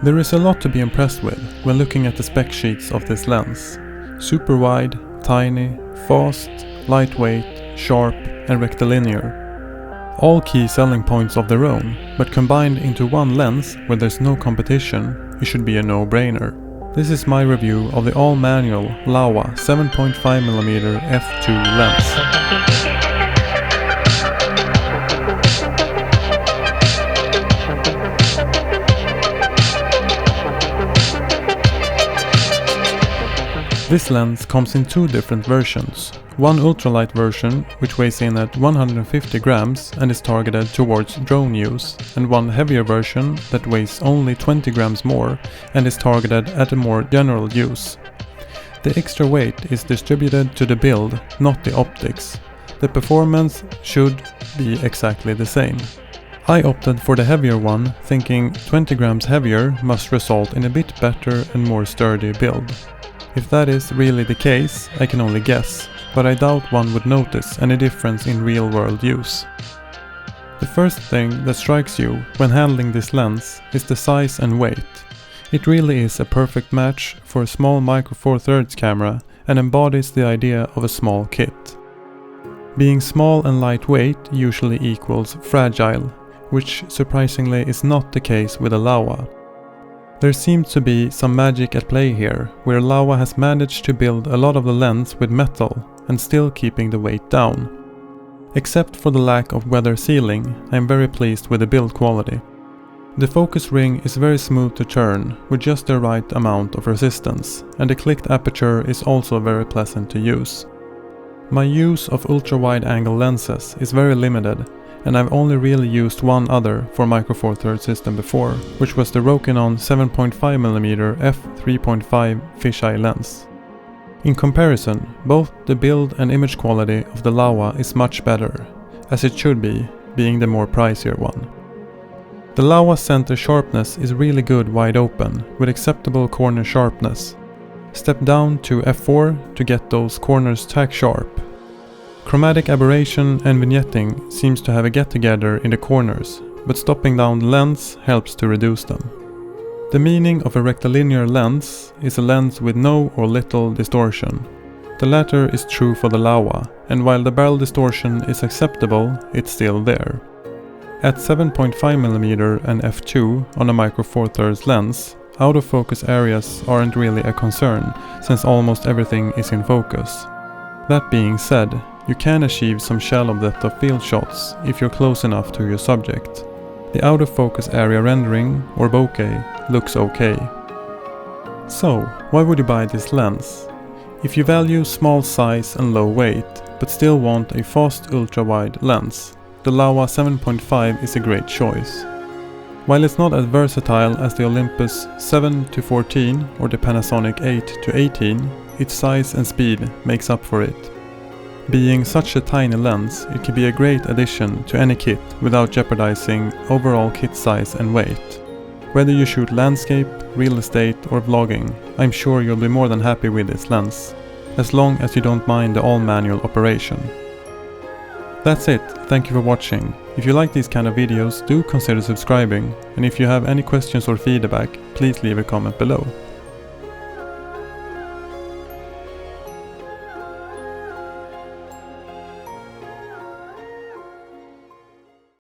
There is a lot to be impressed with when looking at the spec sheets of this lens. Super wide, tiny, fast, lightweight, sharp and rectilinear. All key selling points of their own, but combined into one lens where there's no competition, it should be a no-brainer. This is my review of the all-manual Laowa 7.5mm f2 lens. This lens comes in two different versions. One ultralight version, which weighs in at 150 grams and is targeted towards drone use, and one heavier version that weighs only 20 grams more and is targeted at a more general use. The extra weight is distributed to the build, not the optics. The performance should be exactly the same. I opted for the heavier one, thinking 20 grams heavier must result in a bit better and more sturdy build. If that is really the case, I can only guess, but I doubt one would notice any difference in real-world use. The first thing that strikes you when handling this lens is the size and weight. It really is a perfect match for a small micro four thirds camera and embodies the idea of a small kit. Being small and lightweight usually equals fragile, which surprisingly is not the case with a Laowa. There seems to be some magic at play here, where Laowa has managed to build a lot of the lens with metal and still keeping the weight down. Except for the lack of weather sealing, I am very pleased with the build quality. The focus ring is very smooth to turn, with just the right amount of resistance, and the clicked aperture is also very pleasant to use. My use of ultra-wide angle lenses is very limited, and I've only really used one other for micro four thirds system before, which was the Rokinon 7.5mm f3.5 fisheye lens. In comparison, both the build and image quality of the Laowa is much better, as it should be, being the more pricier one. The Laowa center sharpness is really good wide open, with acceptable corner sharpness. Step down to f4 to get those corners tack sharp. Chromatic aberration and vignetting seems to have a get-together in the corners, but stopping down the lens helps to reduce them. The meaning of a rectilinear lens is a lens with no or little distortion. The latter is true for the Laowa, and while the barrel distortion is acceptable, it's still there. At 7.5mm and f2 on a micro four thirds lens, out of focus areas aren't really a concern, since almost everything is in focus. That being said, you can achieve some shallow depth of field shots if you're close enough to your subject. The out of focus area rendering, or bokeh, looks okay. So, why would you buy this lens? If you value small size and low weight, but still want a fast ultra-wide lens, the Laowa 7.5 is a great choice. While it's not as versatile as the Olympus 7-14 or the Panasonic 8-18, its size and speed makes up for it. Being such a tiny lens, it can be a great addition to any kit without jeopardizing overall kit size and weight. Whether you shoot landscape, real estate or vlogging, I'm sure you'll be more than happy with this lens, as long as you don't mind the all-manual operation. That's it, thank you for watching. If you like these kind of videos, do consider subscribing, and if you have any questions or feedback, please leave a comment below.